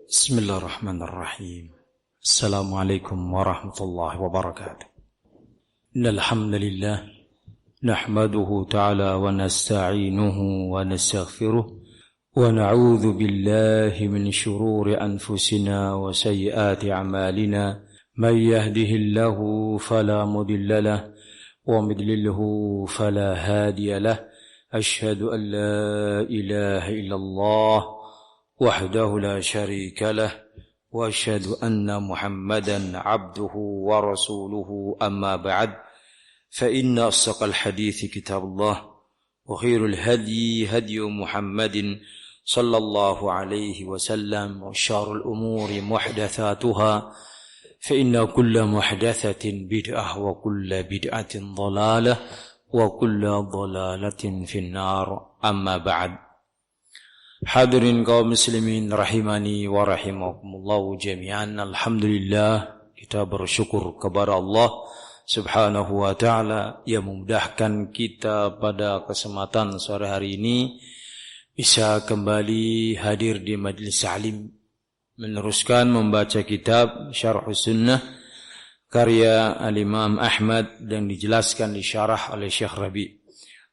Bismillahirrahmanirrahim. Assalamualaikum warahmatullahi wabarakatuh. Innal hamdalillah nahmaduhu ta'ala wa nasta'inuhu wa nastaghfiruh wa na'udzu billahi min shururi anfusina wa sayyiati a'malina. May yahdihillahu fala mudilla lahu wa may yudlilhu fala hadiya lahu. Asyhadu an la ilaha illallah وحده لا شريك له وأشهد أن محمدا عبده ورسوله أما بعد فإن أصدق الحديث كتاب الله وخير الهدي هدي محمد صلى الله عليه وسلم وشر الأمور محدثاتها فإن كل محدثة بدعة وكل بدعة ضلالة وكل ضلالة في النار أما بعد. Hadirin kaum muslimin rahimani wa rahimakumullah jami'an. Alhamdulillah, kita bersyukur kepada Allah Subhanahu wa taala yang memudahkan kita pada kesempatan sore hari ini bisa kembali hadir di majelis alim meneruskan membaca kitab Syarh Sunnah karya Al-Imam Ahmad dan dijelaskan disyarah oleh Syekh Rabi'.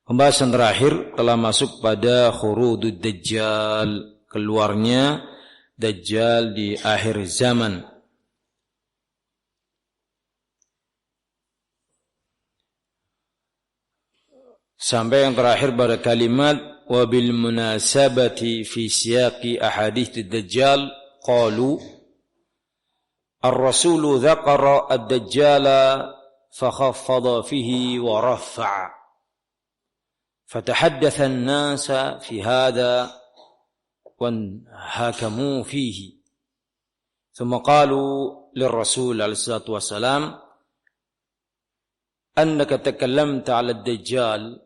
Pembahasan terakhir telah masuk pada khurudud Dajjal, keluarnya Dajjal di akhir zaman. Sampai yang terakhir pada kalimat wa bil munasabati fi siyaqi ahadits ad-Dajjal qalu ar-rasulu dzakara ad-Dajjala fa khaffada fihi wa rafa'a فتحدث الناس في هذا وانحكموا فيه ثم قالوا للرسول عليه الصلاة والسلام أنك تكلمت على الدجال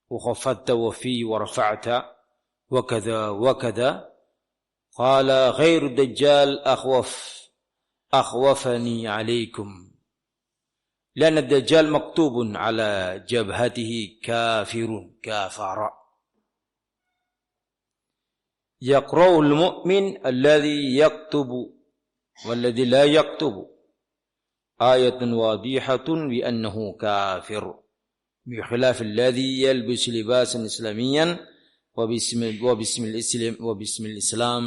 وخفضت وفيه ورفعت وكذا وكذا قال غير الدجال أخوفني عليكم لأن الدجال مكتوب على جبهته كافر كافر يقرأ المؤمن الذي يكتب والذي لا يكتب آية واضحة بأنه كافر بخلاف الذي يلبس لباسا إسلاميا وباسم الإسلام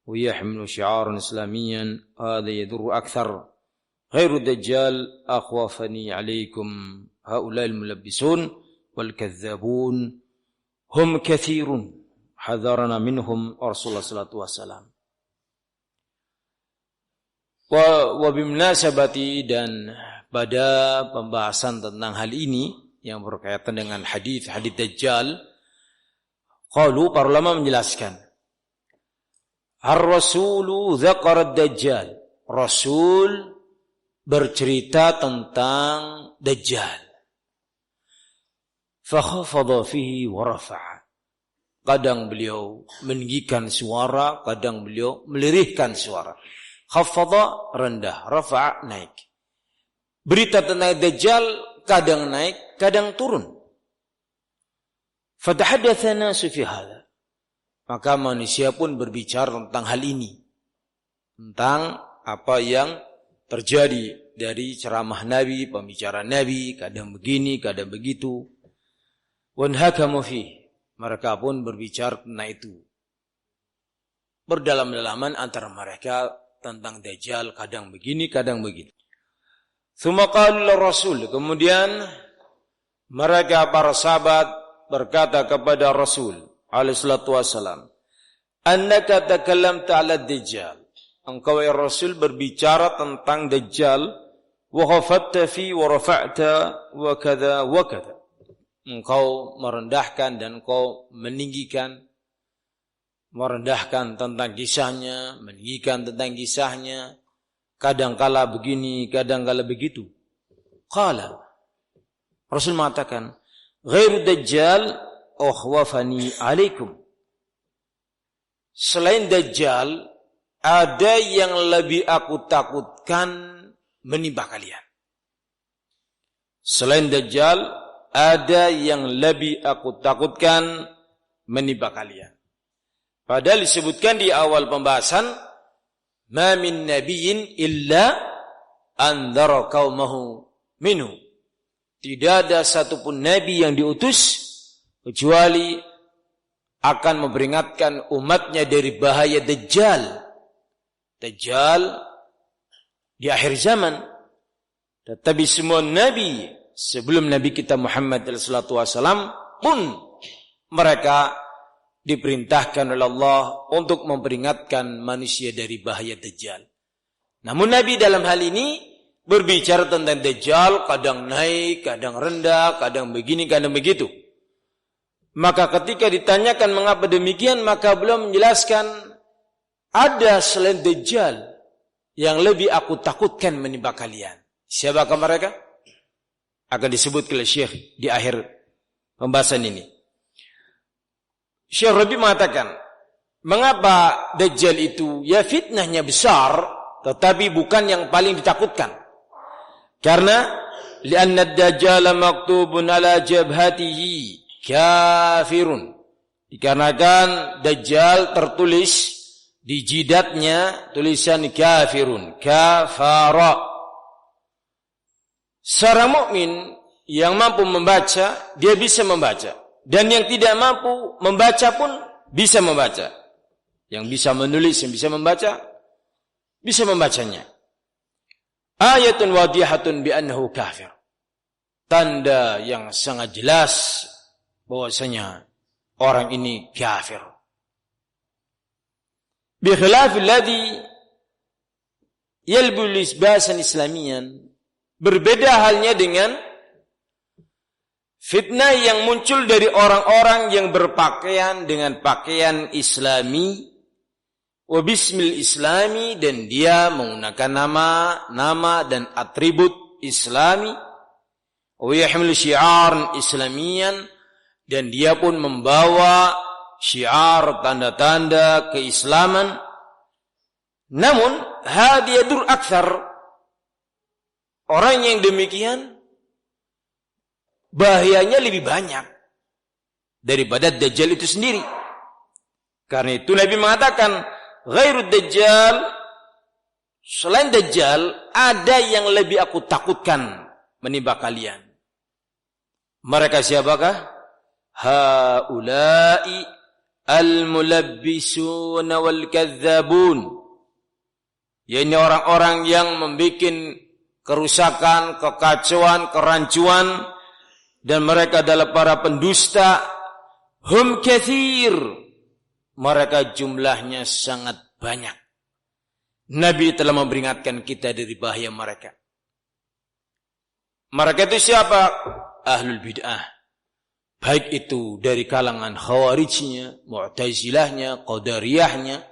ويحمل شعارا إسلاميا هذا يضر أكثر غير الدجال أخوفني عليكم هؤلاء الملبسون والكذابون هم كثير حذرنا منهم رسول الله صلى الله عليه وسلم. Wabimunasabati, dan pada pembahasan tentang hal ini yang berkaitan dengan hadis Dajjal, qalu, para ulama menjelaskan, ar-rasulu dzakara ad-Dajjal, Rasul bercerita tentang Dajjal. Fakhafadha fihi wa rafa'a. Kadang beliau meninggikan suara, kadang beliau melirihkan suara. Khafadha rendah, rafa'a naik. Berita tentang Dajjal kadang naik, kadang turun. Fatahaddatsa nasu fi hadza. Maka manusia pun berbicara tentang hal ini. Tentang apa yang terjadi dari ceramah Nabi, pembicaraan Nabi, kadang begini, kadang begitu. Wanhakamu fi, mereka pun berbicara tentang itu. Berdalam-dalaman antara mereka tentang Dajjal, kadang begini, kadang begitu. Tsumma qala Rasul, kemudian mereka para sahabat berkata kepada Rasul alaihi salatu wasalam, annaka takallamta 'ala Dajjal. Engkau ya Rasul berbicara tentang Dajjal, wa khafatta fi wa rafa'ta wa kadza wa kadza. Engkau merendahkan dan engkau meninggikan, merendahkan tentang kisahnya, meninggikan tentang kisahnya, kadang-kala begini, kadang-kala begitu. Qala, Rasul mengatakan, ghairu Dajjal akhwafani alaikum. Selain Dajjal, ada yang lebih aku takutkan menimpa kalian. Selain Dajjal, ada yang lebih aku takutkan menimpa kalian. Padahal disebutkan di awal pembahasan, ma min nabiyyin illa andzara qaumahu minhu. Tidak ada satupun nabi yang diutus kecuali akan memperingatkan umatnya dari bahaya Dajjal. Dajjal di akhir zaman. Tetapi semua nabi sebelum Nabi kita Muhammad SAW pun mereka diperintahkan oleh Allah untuk memperingatkan manusia dari bahaya Dajjal. Namun Nabi dalam hal ini berbicara tentang Dajjal, kadang naik, kadang rendah, kadang begini, kadang begitu. Maka ketika ditanyakan mengapa demikian, maka beliau menjelaskan, ada selain Dajjal yang lebih aku takutkan menimpa kalian. Siapakah mereka? Akan disebut oleh Syekh di akhir pembahasan ini. Syekh Rabi mengatakan, mengapa Dajjal itu ya fitnahnya besar, tetapi bukan yang paling ditakutkan. Karena li'anna ad-dajjal maktubun ala jabhatihi kafirun. Dikarenakan Dajjal tertulis di jidatnya tulisan kafirun, kafara. Seorang mukmin yang mampu membaca, dia bisa membaca. Dan yang tidak mampu membaca pun bisa membaca. Yang bisa menulis, yang bisa membaca, bisa membacanya. Ayatun wadihatun bi'annahu kafir. Tanda yang sangat jelas bahwasanya orang ini kafir. Bikhilafil ladzi yalbu lisbasan islamiyan. Berbeda halnya dengan fitnah yang muncul dari orang-orang yang berpakaian dengan pakaian islami, wabismil islami, dan dia menggunakan nama dan atribut islami, wa yahmilu syi'ar islamiyan, dan dia pun membawa syiar, tanda-tanda keislaman. Namun hadiyadur aktsar, orang yang demikian bahayanya lebih banyak daripada Dajjal itu sendiri. Karena itu Nabi mengatakan, ghairud Dajjal, selain Dajjal ada yang lebih aku takutkan menimpa kalian. Mereka siapakah? Haula'i al-mulabbisuna wal-kadzabun. Yaitu orang-orang yang membuat kerusakan, kekacauan, kerancuan, dan mereka adalah para pendusta. Hum katsir, mereka jumlahnya sangat banyak. Nabi telah memperingatkan kita dari bahaya mereka. Mereka itu siapa? Ahlul bid'ah. Baik itu dari kalangan khawarijnya, mu'tazilahnya, qadariyahnya,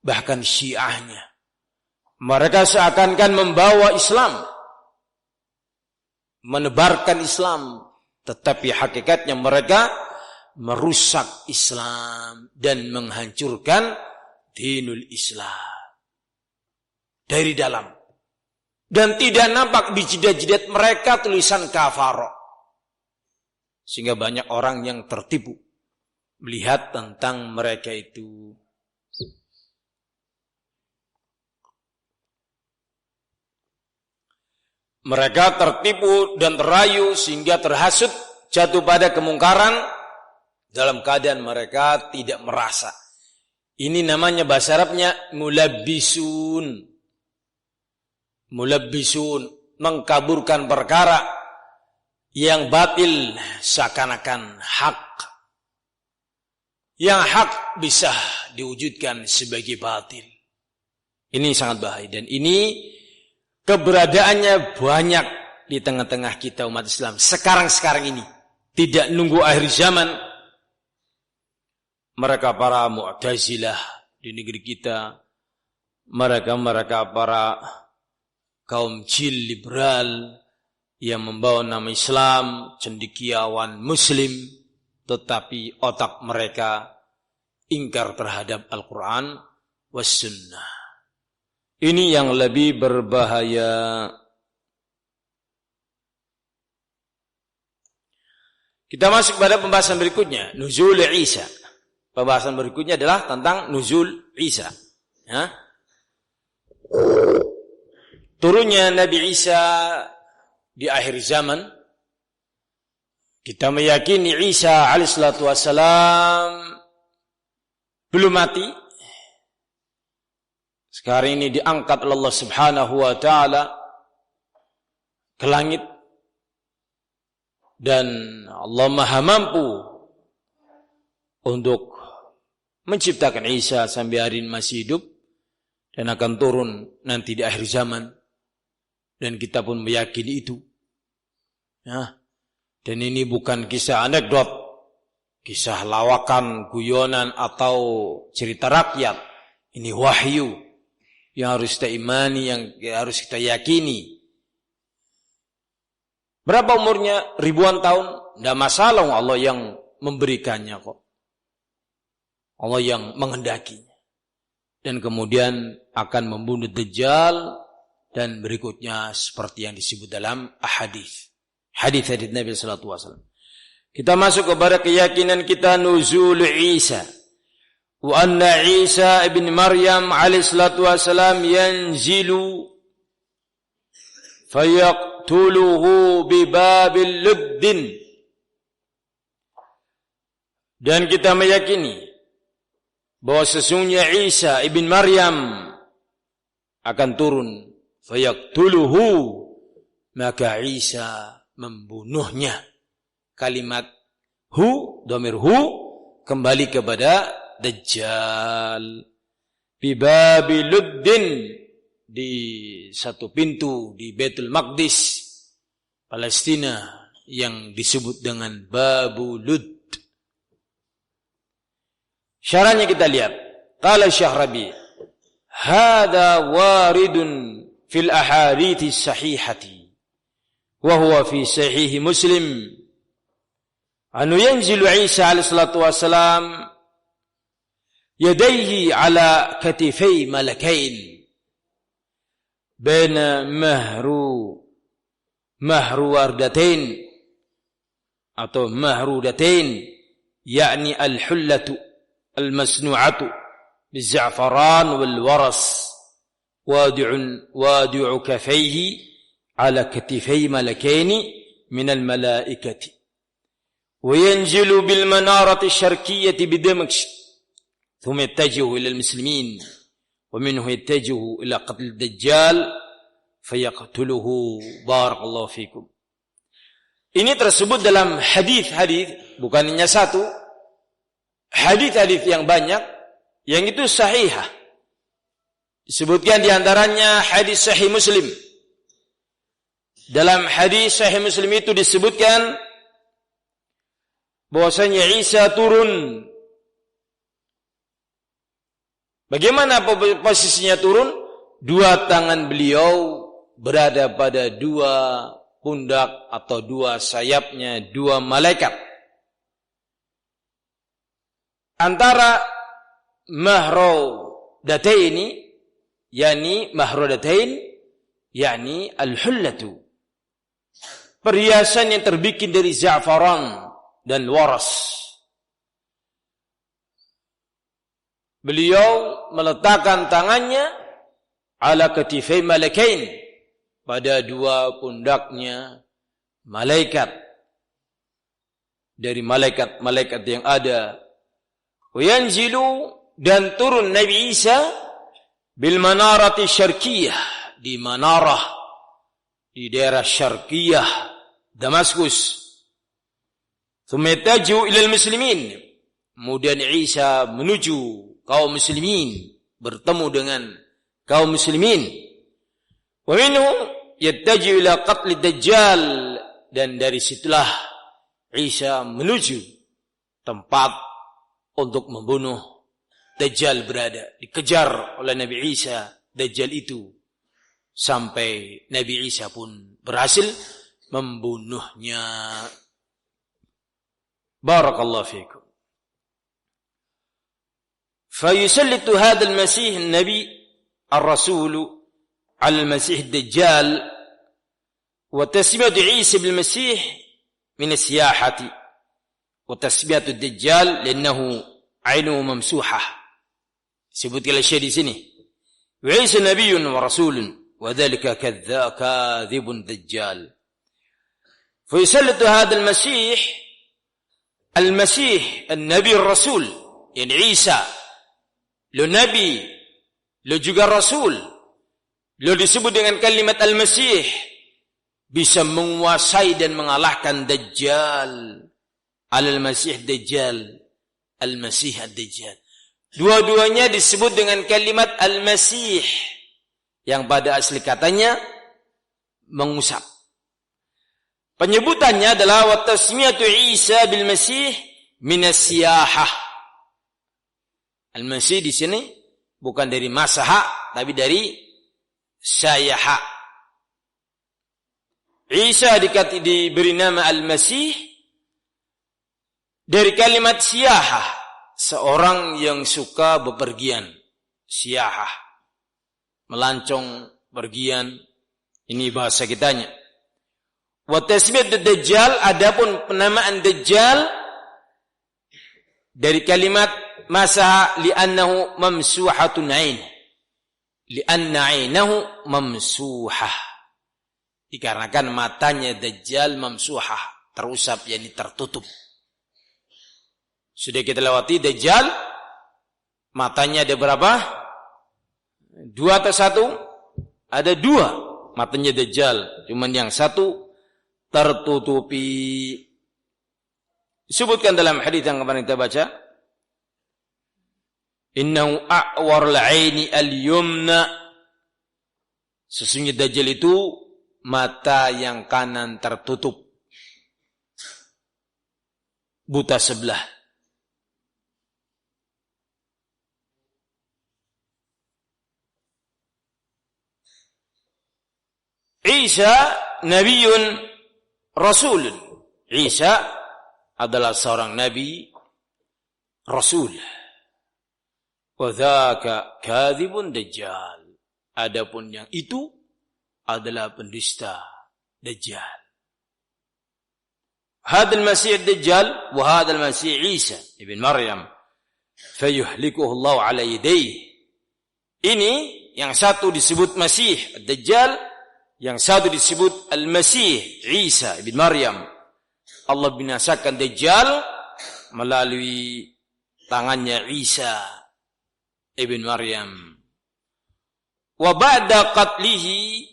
bahkan syiahnya. Mereka seakan-akan membawa Islam, menebarkan Islam, tetapi hakikatnya mereka merusak Islam dan menghancurkan dinul Islam dari dalam. Dan tidak nampak di jidat-jidat mereka tulisan kafaro. Sehingga banyak orang yang tertipu melihat tentang mereka itu. Mereka tertipu dan terayu sehingga terhasut jatuh pada kemungkaran dalam keadaan mereka tidak merasa. Ini namanya bahasa Arabnya mulabbisun. Mulabbisun, mengkaburkan perkara yang batil seakan-akan hak. Yang hak bisa diwujudkan sebagai batil. Ini sangat bahaya, dan ini keberadaannya banyak di tengah-tengah kita umat Islam. Sekarang ini. Tidak nunggu akhir zaman. Mereka para Mu'tazilah di negeri kita. Mereka para kaum cil liberal yang membawa nama Islam, cendekiawan Muslim. Tetapi otak mereka ingkar terhadap Al-Quran was sunnah. Ini yang lebih berbahaya. Kita masuk pada pembahasan berikutnya. Nuzul Isa. Pembahasan berikutnya adalah tentang nuzul Isa. Ya. Turunnya Nabi Isa di akhir zaman. Kita meyakini Isa alaihissalatu wassalam belum mati. Sekarang ini diangkat oleh Allah Subhanahu wa taala ke langit, dan Allah Maha mampu untuk menciptakan Isa sampai hari ini masih hidup dan akan turun nanti di akhir zaman, dan kita pun meyakini itu. Ya. Dan ini bukan kisah anekdot, kisah lawakan, guyonan atau cerita rakyat. Ini wahyu yang harus kita imani, yang harus kita yakini. Berapa umurnya? Ribuan tahun? Tidak masalah, Allah yang memberikannya kok. Allah yang menghendakinya. Dan kemudian akan membunuh Dajjal, dan berikutnya seperti yang disebut dalam hadis. Hadis-hadis Nabi sallallahu alaihi wasallam. Kita masuk kepada keyakinan kita nuzul Isa. Wa anna Isa ibn Maryam alaihi salatu wasallam yanzilu fayaqtuluhu bi babil luddin. Dan kita meyakini bahwa sesungguhnya Isa ibn Maryam akan turun, fayaqtuluhu, maka Isa membunuhnya. Kalimat hu, dhamir hu, kembali kepada Dajjal. Bibabi luddin, di satu pintu di Baitul Maqdis Palestina yang disebut dengan Babu Lud. Syarahnya kita lihat. Qala Syekh Rabi, hadza waridun fil ahadits sahihati wa huwa fi sahih Muslim anu yanzilu Isa alaihi salatu wasalam yadayhi ala katifai malakain baina mahru wardatain atau mahrudatain, yakni al-hullatu al-masnu'atu biz'afaran wal waras wadi'u kafayhi على كتفي ملكين من الملائكة وينزل بالمنارة الشرقية بدمشق ثم يتجه إلى المسلمين ومنه يتجه إلى قتل الدجال فيقتله. بارك الله فيكم. Ini tersebut dalam hadis-hadis, bukan hanya satu, hadis-hadis yang banyak, yang itu sahihah. Disebutkan diantaranya hadis sahih Muslim. Dalam hadis sahih Muslim itu disebutkan bahwasanya Isa turun. Bagaimana posisinya turun? Dua tangan beliau berada pada dua pundak atau dua sayapnya dua malaikat. Antara mahrodataini, yakni mahrodatain, yakni al-hullatu, perhiasan yang terbikin dari za'faran dan waras. Beliau meletakkan tangannya ala katifai malakain, pada dua pundaknya malaikat dari malaikat-malaikat yang ada. Wayanzilu, dan turun Nabi Isa bil manarati syarqiyah, di manarah di daerah syarqiyah Damaskus. Tsummataju ilal muslimin, kemudian Isa menuju kaum muslimin, bertemu dengan kaum muslimin. Wa minhu yattaju ila qatl dajjal, dan dari situlah Isa menuju tempat untuk membunuh Dajjal berada. Dikejar oleh Nabi Isa Dajjal itu sampai Nabi Isa pun berhasil membunuhnya. Barakallahu fiikum. فيسلط هذا المسيح النبي الرسول على المسيح الدجال وتسمية عيسى بالمسيح من السياحة وتسمية الدجال لأنه ainuhu mamsuhah. Sebutkan Syekh di sini. Wa Isa nabiyyun wa rasulun wa dzalika kadzdzabun dajjal. Fa yusallitu hadzal masih al-masih an-nabi ar-rasul, yani Isa. Lo nabi, lo juga rasul. Lo disebut dengan kalimat al-masih, bisa menguasai dan mengalahkan Dajjal. Al-Masih Dajjal, Al-Masih Ad-Dajjal. Dua-duanya disebut dengan kalimat Al-Masih, yang pada asli katanya mengusap. Penyebutannya adalah wa tasmiyatu Isa bil Masih min as-siyahah. Al-Masih di sini bukan dari masaha, tapi dari sayaha. Isa diberi nama Al-Masih dari kalimat siyahah, seorang yang suka bepergian. Siyahah, melancong, pergian. Ini bahasa kitanya. Wa tasmiyat Dajjal, adapun penamaan Dajjal dari kalimat masaha li'annahu mamsuhatun ain. Li'anna ainahu mamsuhah. Dikarenakan matanya Dajjal mamsuhah, terusap, yakni tertutup. Sudah kita lewati Dajjal, matanya ada berapa? 2 atau 1? Ada 2 matanya Dajjal, cuman yang satu tertutupi. Disebutkan dalam hadis yang kemarin kita baca, innahu a'warul 'aini al-yumna. Sesungguhnya Dajjal itu mata yang kanan tertutup, buta sebelah. Isa nabiyyun rasulun. Isa adalah seorang nabi, rasul. Wa dzaka kadzibun dajjal. Adapun yang itu adalah pendusta Dajjal. Hadzal Masih Dajjal wa hadzal Masih Isa ibn Maryam fayuhlikuhu Allah ala yadayhi. Ini yang satu disebut Masih Dajjal, yang satu disebut Al-Masih Isa ibn Maryam. Allah binasakan Dajjal melalui tangannya Isa ibn Maryam. Wa ba'da qatlihi,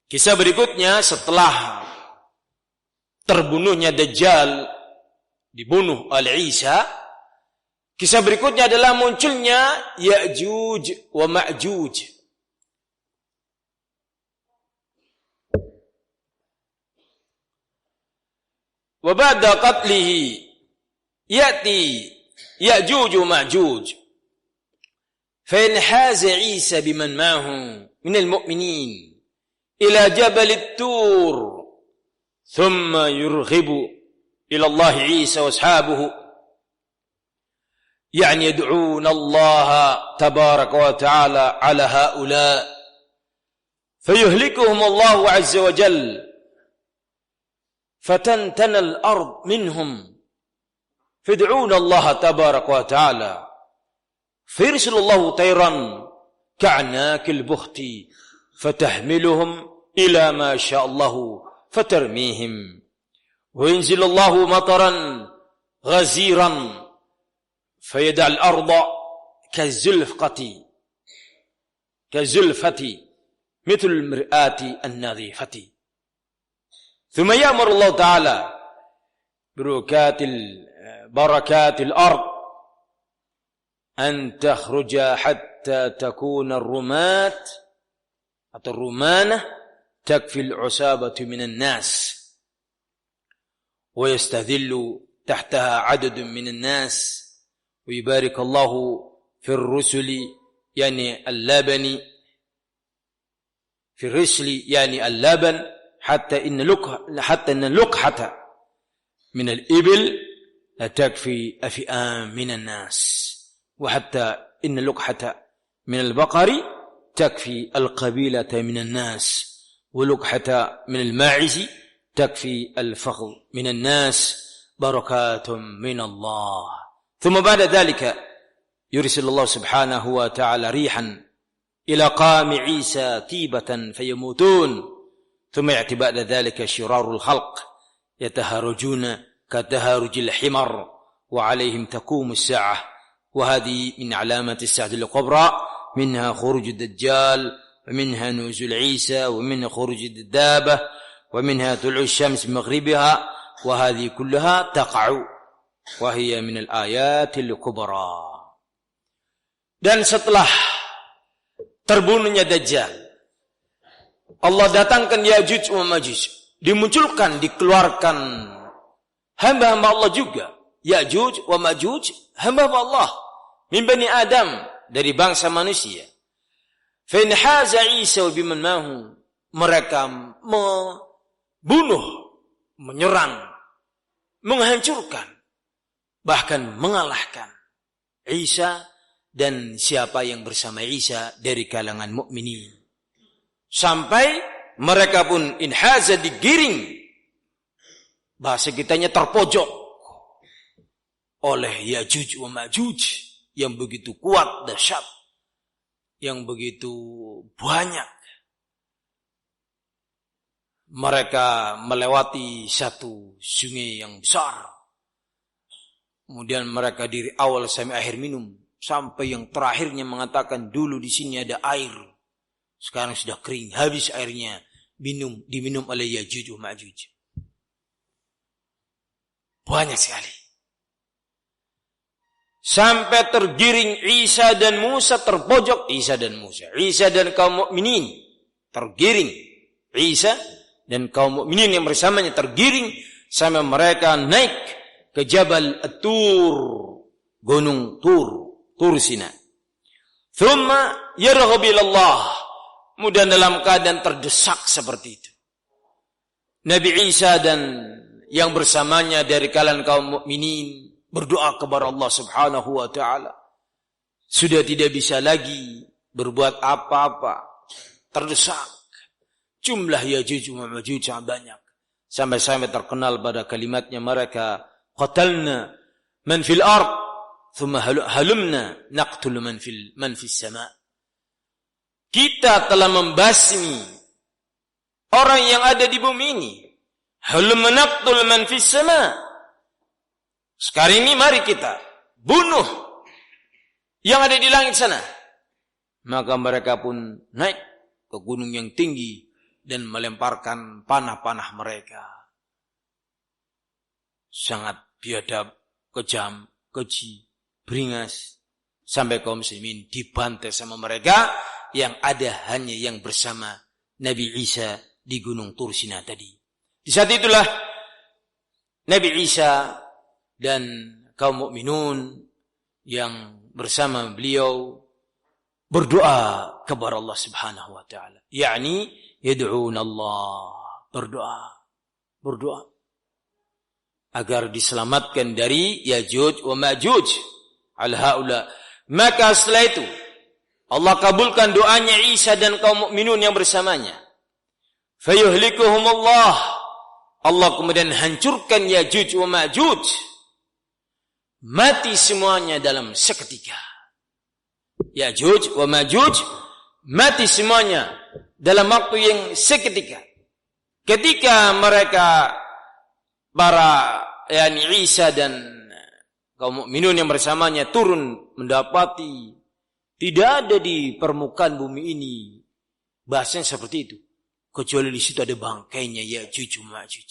kisah berikutnya setelah terbunuhnya Dajjal, dibunuh oleh Isa, kisah berikutnya adalah munculnya Ya'juj wa Ma'juj. Wa ba'da qatlihi ya'ti Ya'juj wa Ma'juj. فينحاز عيسى بمن معه من المؤمنين إلى جبل الطور ثم يرغب إلى الله عيسى وأصحابه، يعني يدعون الله تبارك وتعالى على هؤلاء فيهلكهم الله عز وجل فتنتن الأرض منهم فيدعون الله تبارك وتعالى فيرسل الله طيرا كعناك البخت فتحملهم إلى ما شاء الله فترميهم وينزل الله مطرا غزيرا فيدع الأرض كالزلفة مثل المرآة النظيفة ثم يأمر الله تعالى بركات الأرض أن تخرج حتى تكون الرماة atau الرمانة تكفي العصابة من الناس ويستذل تحتها عدد من الناس ويبارك الله في الرسل يعني اللبن في الرسل يعني اللبن حتى إن اللقحة من الإبل لا تكفي أفئام من الناس وحتى إن اللقحة من البقر تكفي القبيلة من الناس ولقحة من الماعز تكفي الفخذ من الناس بركات من الله ثم بعد ذلك يرسل الله سبحانه وتعالى ريحا إلى قام عيسى طيبة فيموتون ثم يأتي بعد ذلك شرار الخلق يتهارجون كتهارج الحمر وعليهم تقوم الساعة وهذه من علامة الساعة الكبرى منها خروج الدجال ومنها نزول عيسى ومنها خروج الدابة ومنها طلوع الشمس بمغربها وهذه كلها تقع وهي من الآيات الكبرى. Dan setelah terbunuhnya Dajjal, Allah datangkan Ya'juj wa Ma'juj, dimunculkan, dikeluarkan hamba-hamba Allah juga. Ya'juj wa Ma'juj, hamba-hamba Allah min bani Adam, dari bangsa manusia. Fa in haza Isa biman mahu, mereka membunuh, menyerang, menghancurkan, bahkan mengalahkan Isa dan siapa yang bersama Isa dari kalangan mukminin. Sampai mereka pun inhaza, digiring, bahasa kitanya terpojok oleh Ya'juj wa Ma'juj yang begitu kuat, dahsyat, yang begitu banyak. Mereka melewati satu sungai yang besar. Kemudian mereka dari awal sampai akhir minum. Sampai yang terakhirnya mengatakan dulu di sini ada air. Sekarang sudah kering, habis airnya. Diminum oleh Ya'juj wa Ma'juj. Banyak sekali. Sampai tergiring Isa dan Musa, terpojok Isa dan Musa. Isa dan kaum mukminin tergiring. Isa dan kaum mukminin yang bersamanya tergiring sampai mereka naik ke Jabal At-Tur, Gunung Tur Sina. Thumma yarghab ilallah, kemudian dalam keadaan terdesak seperti itu, Nabi Isa dan yang bersamanya dari kalangan kaum mukminin berdoa kepada Allah Subhanahu wa taala. Sudah tidak bisa lagi berbuat apa-apa, terdesak. Jumlah Ya'juj wa Ma'juj sangat banyak. Sampai-sampai terkenal pada kalimatnya mereka, qatalna man fil ard thumma halumna naqtul man fis sama. Kita telah membasmi orang yang ada di bumi ini. Halumna naqtul man fis sama. Sekarang ini mari kita bunuh yang ada di langit sana. Maka mereka pun naik ke gunung yang tinggi dan melemparkan panah-panah mereka. Sangat biadab, kejam, keji, beringas, sampai kaum muslimin dibantai sama mereka yang ada hanya yang bersama Nabi Isa di Gunung Tur Sina tadi. Di saat itulah Nabi Isa dan kaum mukminun yang bersama beliau berdoa kepada Allah Subhanahu wa taala. Yakni yad'un Allah, berdoa agar diselamatkan dari Ya'juj wa Ma'juj al-haula. Maka setelah itu Allah kabulkan doanya Isa dan kaum mukminun yang bersamanya. Fayuhlikuhum Allah. Allah kemudian hancurkan Ya'juj wa Ma'juj. Mati semuanya dalam seketika. Ya'juj wa Ma'juj mati semuanya dalam waktu yang seketika. Ketika mereka para Isa dan kaum mukminun yang bersamanya turun mendapati tidak ada di permukaan bumi ini bahasanya seperti itu, kecuali di situ ada bangkainya Ya'juj wa Ma'juj.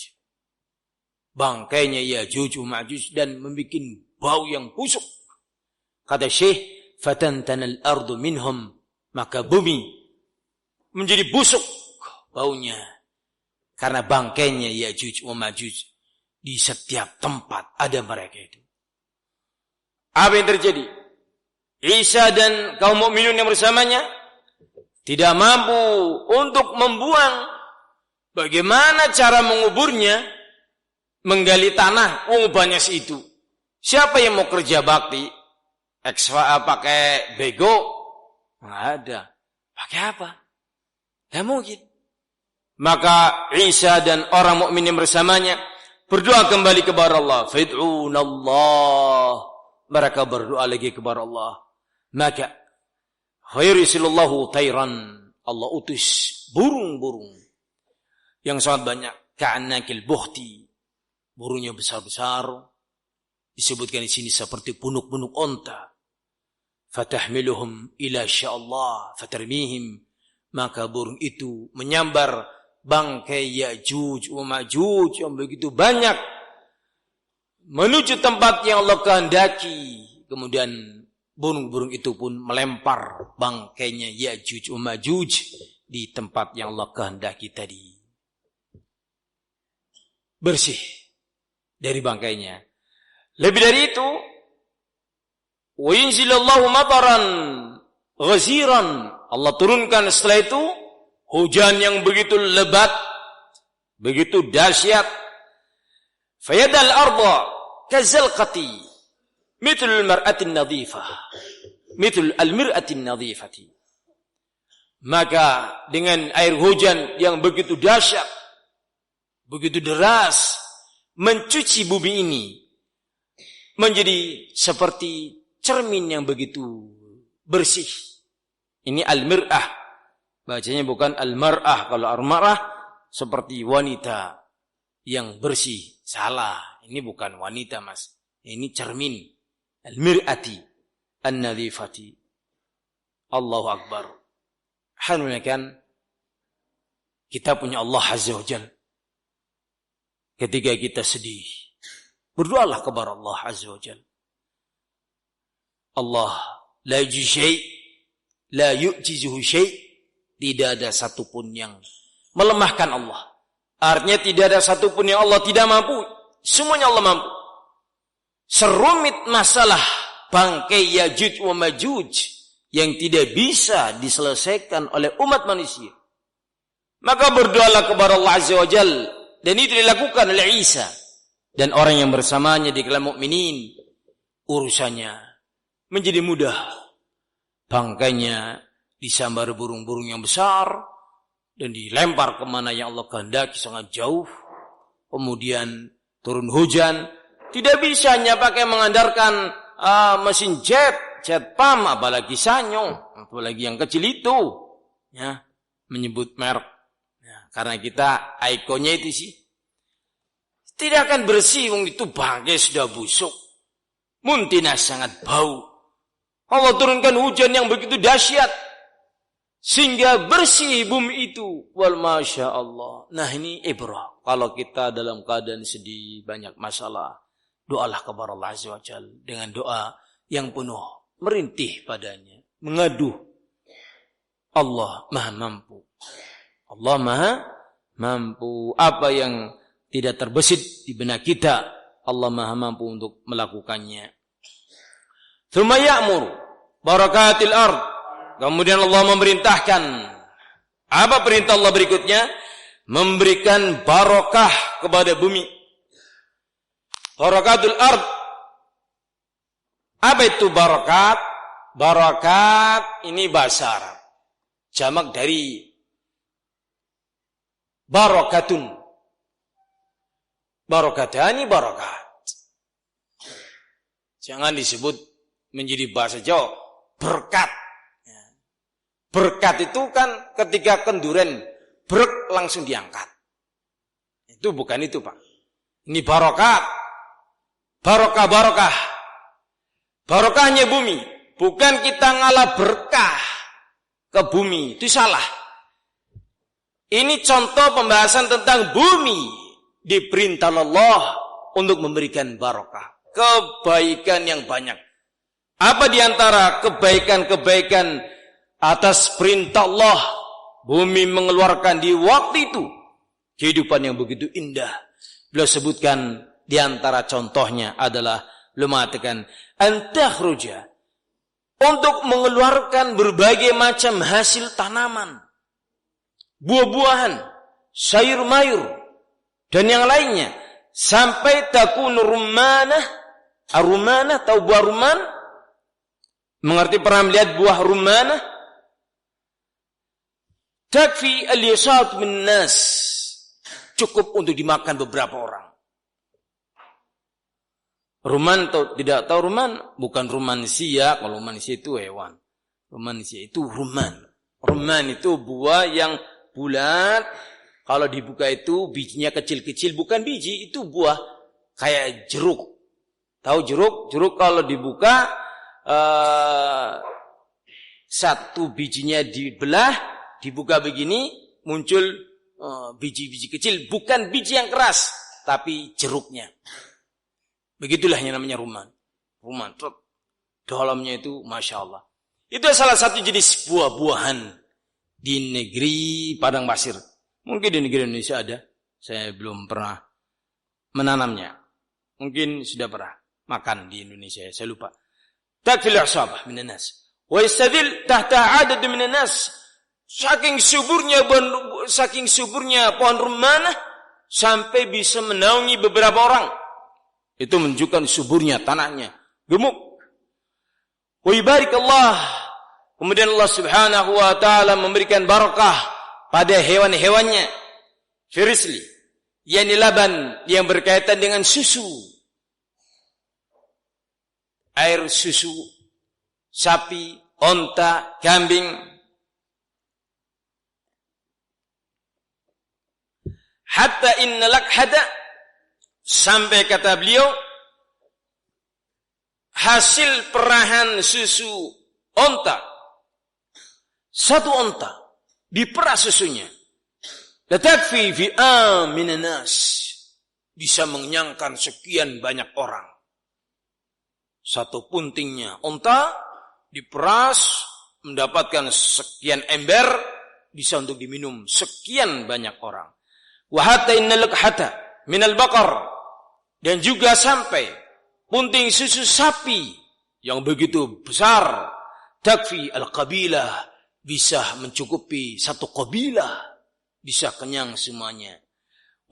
Bangkainya Ya'juj wa Ma'juj dan membuat bau yang busuk. Kata Syekh, fatantanal ardu minhum, maka bumi menjadi busuk baunya karena bangkainya Ya'juj wa Ma'juj. Di setiap tempat ada mereka itu. Apa yang terjadi? Isa dan kaum mukminun yang bersamanya tidak mampu untuk membuang. Bagaimana cara menguburnya? Menggali tanah, banyak itu. Siapa yang mau kerja bakti? Pakai bego? Nggak ada. Pakai apa? Ya mungkin. Maka Isa dan orang mukmin yang bersamanya berdoa kembali kepada Allah. Fid'un Allah. mereka berdoa lagi kepada Allah. Maka khayrisillahu tayran, Allah utus burung-burung yang sangat banyak. Ka'annakil bukhti, burungnya besar-besar. Disebutkan di sini seperti punuk-punuk onta. Fatahmiluhum ila sya'allah fatarmihim, maka burung itu menyambar bangkai Ya'juj wa Ma'juj yang begitu banyak menuju tempat yang Allah kehendaki. Kemudian burung-burung itu pun melempar bangkainya Ya'juj wa Ma'juj di tempat yang Allah kehendaki tadi. Bersih dari bangkainya. Lebih dari itu, wa yunzilallahu mataran ghaziran, Allah turunkan setelah itu hujan yang begitu lebat, begitu dahsyat. Fayadal arda kazalqati mithl al-mar'ati an-nadhifah, mithl al-mir'ati an-nadhifati. Maka dengan air hujan yang begitu dahsyat, begitu deras, mencuci bumi ini menjadi seperti cermin yang begitu bersih. Ini al-mir'ah. Bacanya bukan al-mar'ah. Kalau al-mar'ah seperti wanita yang bersih. Salah. Ini bukan wanita, Mas. Ini cermin. Al-mir'ati an-nadhifati. Allahu Akbar. Alhamdulillah kan kita punya Allah Azza wa Jalla. Ketika kita sedih, berdoalah kepada Allah Azza wa Jalla. Allah la yu'jizuhu syai', tidak ada satupun yang melemahkan Allah. Artinya tidak ada satupun yang Allah tidak mampu. Semuanya Allah mampu. Serumit masalah bangkai Ya'juj wa Ma'juj yang tidak bisa diselesaikan oleh umat manusia, maka berdoalah kepada Allah Azza wa Jalla. Dan itu dilakukan oleh Isa dan orang yang bersamanya di kalangan mukminin. Urusannya menjadi mudah. Bangkainya disambar burung-burung yang besar dan dilempar kemana yang Allah kehendaki sangat jauh. Kemudian turun hujan. Tidak bisa hanya pakai mengandalkan mesin jet pump, apalagi Sanyo, apalagi yang kecil itu, ya, menyebut merek. Karena kita ikonnya itu sih. Tidak akan bersih, itu bangkai sudah busuk. Muntinah sangat bau. Allah turunkan hujan yang begitu dahsyat. Sehingga bersih bumi itu. Wal Masya Allah. Nah ini ibrah. Kalau kita dalam keadaan sedih, banyak masalah, doalah kepada Allah Azza wa Jalla. Dengan doa yang penuh merintih padanya. Mengadu. Allah Maha Mampu. Allah Maha Mampu. Apa yang tidak terbesit di benak kita, Allah Maha Mampu untuk melakukannya. Tsumma ya'mur barakatil ard. Kemudian Allah memerintahkan. Apa perintah Allah berikutnya? Memberikan barakah kepada bumi. Barakatul ard. Apa itu barakat? Barakat ini bahasa Arab. Jamak dari barakatun. Barakatani barakat. Jangan disebut menjadi bahasa Jawa berkat. Berkat itu kan ketika kenduren brek langsung diangkat. Itu bukan itu, Pak. Ini barakat. Barokah. Barokahnya bumi. Bukan kita ngalah berkah ke bumi. Itu salah. Ini contoh pembahasan tentang bumi. Diperintah Allah untuk memberikan barokah. Kebaikan yang banyak. Apa diantara kebaikan-kebaikan atas perintah Allah? Bumi mengeluarkan di waktu itu kehidupan yang begitu indah. Beliau sebutkan diantara contohnya adalah beliau mengatakan antakhruja, untuk mengeluarkan berbagai macam hasil tanaman, buah-buahan, sayur mayur dan yang lainnya, sampai takun rumanah. Arumanah, tahu buah ruman? Mengerti, pernah melihat buah rumanah? Takfi al-yasat min nas, cukup untuk dimakan beberapa orang. Ruman atau tidak tahu ruman? Bukan rumansia, kalau manusia itu hewan. Rumansia itu ruman. Ruman itu buah yang bulat. Kalau dibuka itu bijinya kecil-kecil. Bukan biji, itu buah kayak jeruk. Tahu jeruk? Jeruk kalau dibuka, satu bijinya dibelah, dibuka begini, muncul biji-biji kecil. Bukan biji yang keras, tapi jeruknya. Begitulah yang namanya ruman. Ruman. Dalamnya itu Masya Allah. Itu salah satu jenis buah-buahan di negeri Padang Pasir. Mungkin di negeri Indonesia ada. Saya belum pernah menanamnya. Mungkin sudah pernah makan di Indonesia. Saya lupa. Takfil asabah minan nas. Wa yastadil tahta adad minan nas. Saking suburnya pohon rumman sampai bisa menaungi beberapa orang. Itu menunjukkan suburnya tanahnya, gemuk. Wa yubarik Allah. Kemudian Allah Subhanahu wa taala memberikan barakah pada hewan-hewannya. Firisli, yakni laban yang berkaitan dengan susu. Air susu sapi, onta, kambing. Hatta inna lakhada, sampai kata beliau, hasil perahan susu onta, satu onta diperah susunya, latakfi fi aminan nas, bisa mengenyangkan sekian banyak orang. Satu puntingnya onta diperas mendapatkan sekian ember, bisa untuk diminum sekian banyak orang. Wa hatta innal lakhata minal baqar, dan juga sampai punting susu sapi yang begitu besar, takfi al-qabilah, bisa mencukupi satu qabilah, bisa kenyang semuanya.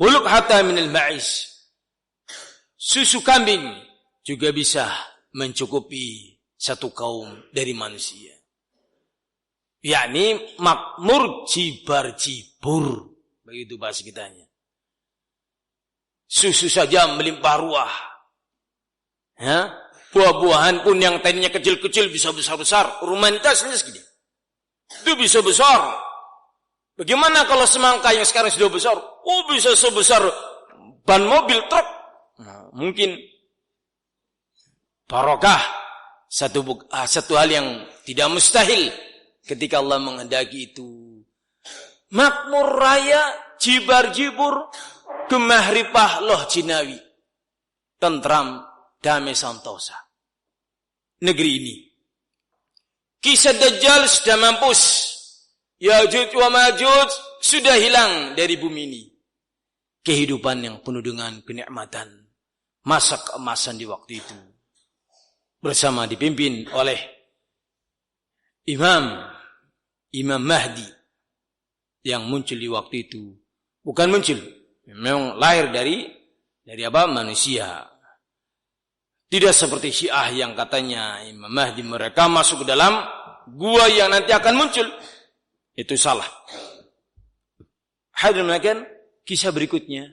Waluk hatta minal ma'iz, susu kambing juga bisa mencukupi satu kaum dari manusia. Yakni makmur jibar-jibur, begitu bahasa kitanya. Susu saja melimpah ruah. Ya, buah-buahan pun yang tadinya kecil-kecil bisa besar-besar. Rumanitasnya segini. Itu bisa besar. Bagaimana kalau semangka yang sekarang sudah besar? Oh, bisa sebesar ban mobil, truk. Nah, mungkin barokah. Satu hal yang tidak mustahil ketika Allah menghendaki itu. Makmur raya, jibar-jibur, gemah ripah loh jinawi, tentram, damai santosa. Negeri ini. Kisah Dajjal sudah mampus. Ya'juj wa Ma'juj sudah hilang dari bumi ini. Kehidupan yang penuh dengan kenikmatan. Masa keemasan di waktu itu. Bersama dipimpin oleh Imam Mahdi yang muncul di waktu itu. Bukan muncul, memang lahir dari manusia. Tidak seperti Syiah yang katanya Imam Mahdi mereka masuk ke dalam gua yang nanti akan muncul. Itu salah. Hadirin sekalian, kisah berikutnya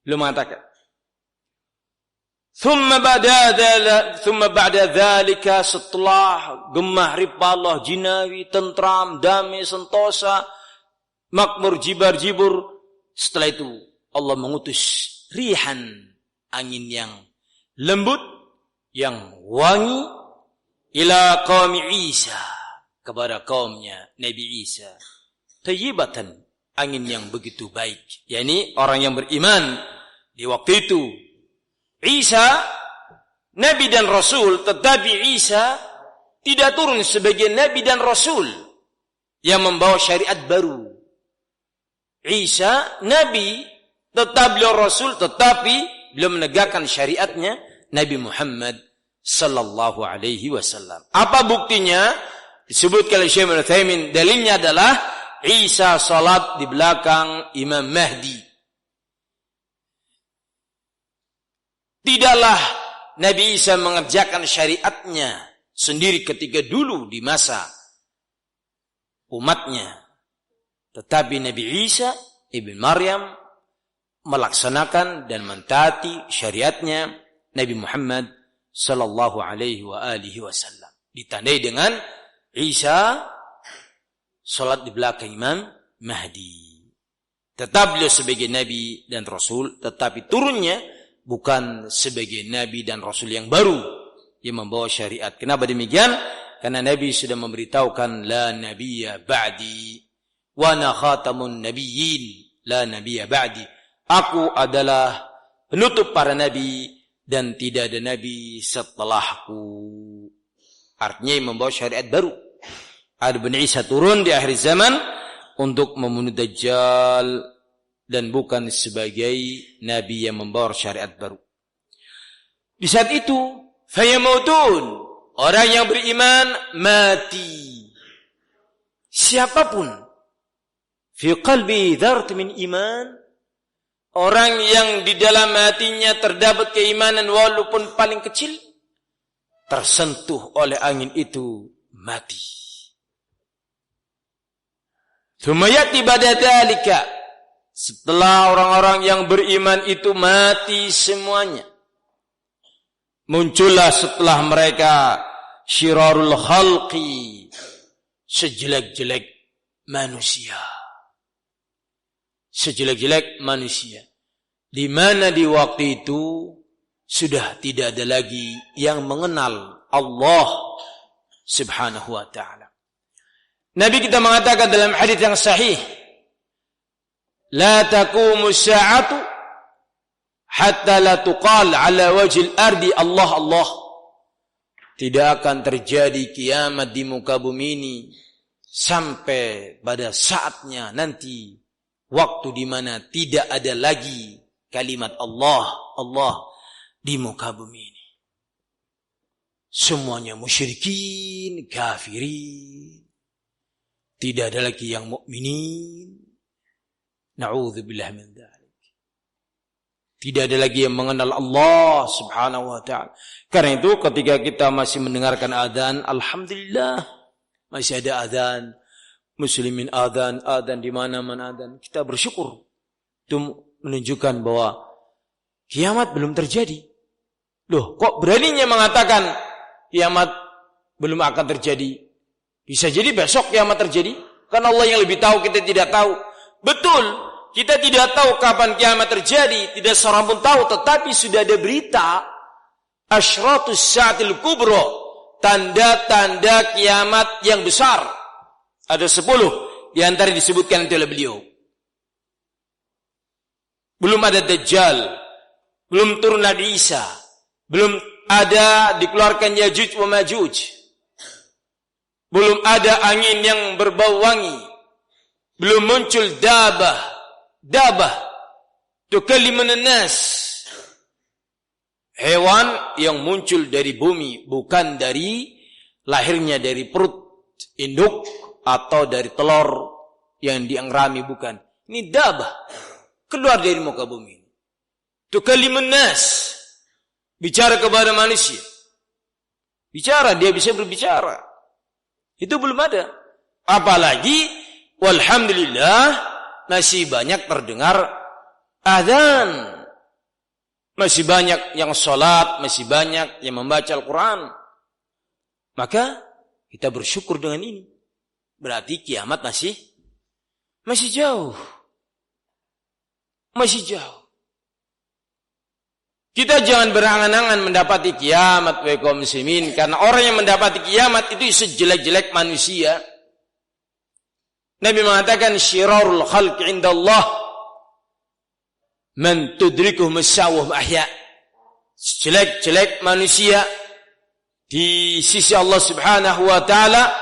beliau mengatakan, Thumma ba'da dzalika, setelah gemah ripah Allah jinawi, tentram, damai, sentosa, makmur, jibar-jibur, setelah itu Allah mengutus rihan, angin yang lembut, yang wangi, ila qaumi Isa, kepada kaumnya Nabi Isa, tayyibatan, angin yang begitu baik, yakni orang yang beriman di waktu itu. Isa Nabi dan Rasul, tetapi Isa tidak turun sebagai Nabi dan Rasul yang membawa syariat baru. Isa Nabi, tetap beliau Rasul, tetapi beliau menegakkan syariatnya Nabi Muhammad sallallahu alaihi wasallam. Apa buktinya? Disebutkan oleh Syekh Ibnu Utsaimin, dalilnya adalah Isa salat di belakang Imam Mahdi. Tidaklah Nabi Isa mengerjakan syariatnya sendiri ketika dulu di masa umatnya. Tetapi Nabi Isa Ibn Maryam melaksanakan dan mentaati syariatnya Nabi Muhammad sallallahu alaihi wa alihi wasallam. Ditandai dengan Isa salat di belakang Imam Mahdi. Tetap beliau sebagai nabi dan rasul, tetapi turunnya bukan sebagai nabi dan rasul yang baru yang membawa syariat. Kenapa demikian? Karena Nabi sudah memberitahukan la nabiyya ba'di wa ana khatamun nabiyyin, la nabiyya ba'di. Aku adalah penutup para nabi dan tidak ada nabi setelahku. Artinya membawa syariat baru. Ada Bani Isa turun di akhir zaman untuk membunuh Dajjal dan bukan sebagai nabi yang membawa syariat baru. Di saat itu fayamutun, orang yang beriman mati. Siapapun fi qalbi dzart min iman, orang yang di dalam hatinya terdapat keimanan walaupun paling kecil, tersentuh oleh angin itu mati. Tsumma ya'ti ba'da dzalika, setelah orang-orang yang beriman itu mati semuanya, muncullah setelah mereka syirarul khalqi, sejelek-jelek manusia. Sejelek-jelek manusia. Di mana di waktu itu sudah tidak ada lagi yang mengenal Allah Subhanahu wa ta'ala. Nabi kita mengatakan dalam hadis yang sahih, la taqumu sa'atu hatta la tuqal ala wajhil ardi Allah Allah. Tidak akan terjadi kiamat di muka bumi ini sampai pada saatnya nanti, waktu di mana tidak ada lagi kalimat Allah Allah di muka bumi ini. Semuanya musyrikin, kafirin. Tidak ada lagi yang mukminin. Na'udzubillah min dzalik. Tidak ada lagi yang mengenal Allah Subhanahu wa ta'ala. Karena itu ketika kita masih mendengarkan adzan, alhamdulillah masih ada adzan, muslimin adzan di mana-mana adzan, kita bersyukur. Itu menunjukkan bahwa kiamat belum terjadi. Loh, kok beraninya mengatakan kiamat belum akan terjadi? Bisa jadi besok kiamat terjadi. Karena Allah yang lebih tahu, kita tidak tahu. Betul, kita tidak tahu kapan kiamat terjadi. Tidak seorang pun tahu. Tetapi sudah ada berita. Asyratus sa'atil kubro. Tanda-tanda kiamat yang besar. Ada 10. Di antara disebutkan oleh beliau. Belum ada Dajjal. Belum turun Nabi Isa. Belum ada dikeluarkan Yajuj wa Majuj. Belum ada angin yang berbau wangi. Belum muncul dabah. Tukallimun nas. Hewan yang muncul dari bumi. Bukan dari lahirnya dari perut induk. Atau dari telur yang diangrami. Bukan. Ini dabah. Keluar dari muka bumi. Tukallimun nas. Bicara kepada manusia. Bicara. Dia bisa berbicara. Itu belum ada. Apalagi walhamdulillah masih banyak terdengar azan. Masih banyak yang salat, masih banyak yang membaca Al-Qur'an. Maka kita bersyukur dengan ini. Berarti kiamat masih jauh. Masih jauh. Kita jangan berangan-angan mendapati kiamat wahai kaum muslimin, karena orang yang mendapati kiamat itu sejelek-jelek manusia. Nabi mengatakan syirarul khalqi indallah man tudrikuhum as-sa'wah ahya. Jelek-jelek manusia di sisi Allah Subhanahu wa taala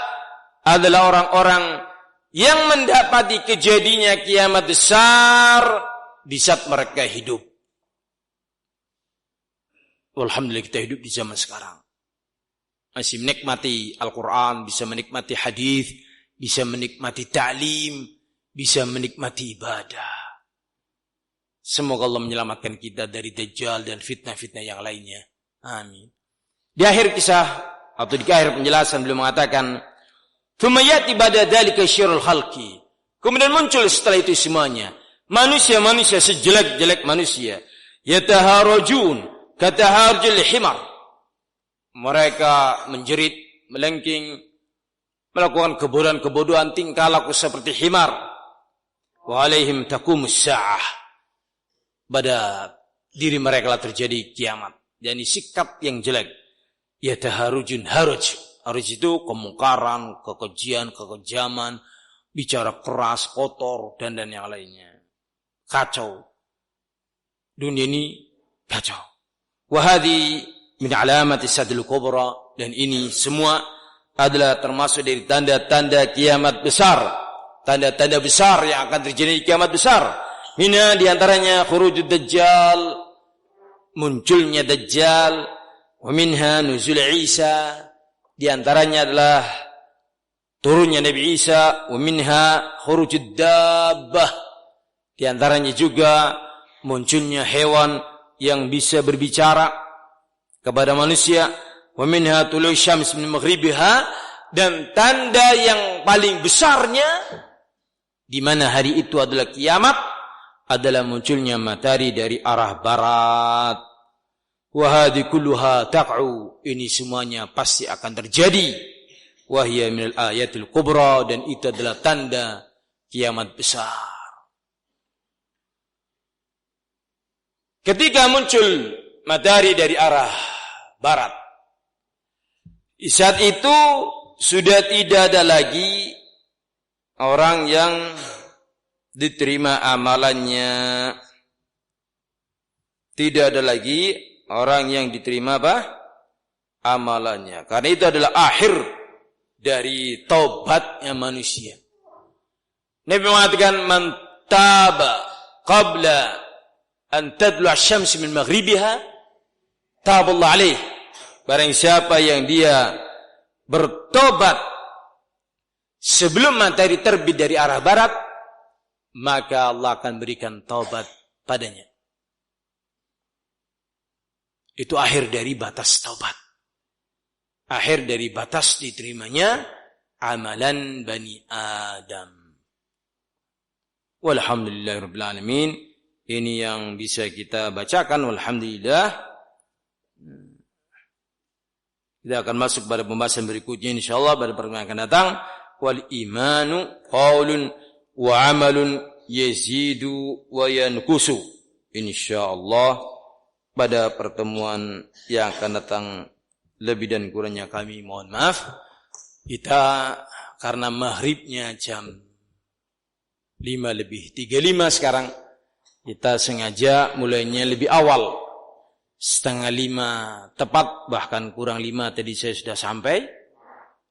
adalah orang-orang yang mendapati kejadiannya kiamat besar di saat mereka hidup. Alhamdulillah kita hidup di zaman sekarang. Masih menikmati Al-Quran, bisa menikmati hadis, bisa menikmati ta'lim, bisa menikmati ibadah. Semoga Allah menyelamatkan kita dari Dajjal dan fitnah-fitnah yang lainnya. Amin. Di akhir kisah, atau di akhir penjelasan beliau mengatakan, "Tsumma ya'ti ba'da dzalika syirrul khalqi." Kemudian muncul setelah itu semuanya manusia-manusia sejelek-jelek manusia. Yataharajun, kataharjul himar. Mereka menjerit, melengking, melakukan kebodohan-kebodohan tingkah laku seperti himar. Wa alaihim taqumus sa'ah. Pada diri mereka lah terjadi kiamat. Yani sikap yang jelek. Yataharujun haruj. Haruj itu kemungkaran, kekejian, kekejaman, bicara keras, kotor, dan yang lainnya. Kacau. Dunia ini kacau. Wahadi min alamati sadil kubra, dan ini semua adalah termasuk dari tanda-tanda kiamat besar, tanda-tanda besar yang akan terjadi kiamat besar. Mina diantaranya khurujud dajjal, munculnya dajjal, wa minha nuzul Isa, diantaranya adalah turunnya Nabi Isa, wa minha khurujud dabbah, diantaranya juga munculnya hewan yang bisa berbicara kepada manusia, wa minha tulu syams min maghribiha, dan tanda yang paling besarnya di mana hari itu adalah kiamat adalah munculnya matahari dari arah barat. Wa hadhi kulluha taq'u, ini semuanya pasti akan terjadi. Wa hiya minal ayatil kubra, dan itu adalah tanda kiamat besar. Ketika muncul matahari dari arah barat, di saat itu sudah tidak ada lagi orang yang diterima amalannya. Tidak ada lagi orang yang diterima amalannya. Karena itu adalah akhir dari taubatnya manusia. Nabi mengatakan, man taba qabla an tadlu asy-syams min maghribiha taballahu alaih. Barang siapa yang dia bertobat sebelum matahari terbit dari arah barat, maka Allah akan berikan taubat padanya. Itu akhir dari batas taubat. Akhir dari batas diterimanya amalan Bani Adam. Walhamdulillahirabbil alamin. Ini yang bisa kita bacakan. Walhamdulillah. Kita akan masuk pada pembahasan berikutnya insyaallah pada pertemuan yang akan datang. Wal imanu qaulun wa amalun yazidu wa yanqusu. Insyaallah pada pertemuan yang akan datang. Lebih dan kurangnya kami mohon maaf. Kita karena maghribnya jam 5:35 sekarang, kita sengaja mulainya lebih awal, 4:30 tepat, bahkan kurang 5 tadi saya sudah sampai.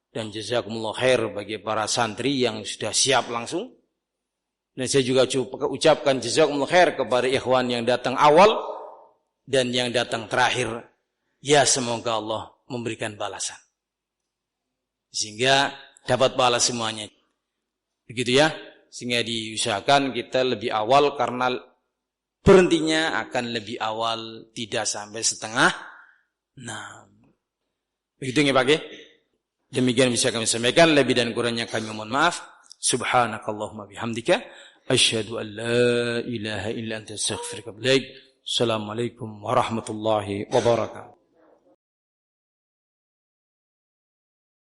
Dan jazakumullah khair bagi para santri yang sudah siap langsung. Dan saya juga ucapkan jazakumullah khair kepada ikhwan yang datang awal dan yang datang terakhir. Ya, semoga Allah memberikan balasan sehingga dapat balas semuanya. Begitu ya, sehingga diusahakan kita lebih awal karena berhentinya akan lebih awal, tidak sampai 5:30. Begitu nggih Pak? Demikian bisa kami sampaikan, lebih dan kurangnya kami mohon maaf. Subhanakallahumma bihamdika asyhadu an la ilaha illa anta astaghfiruka wa atubu ilaik. Assalamualaikum warahmatullahi wabarakatuh.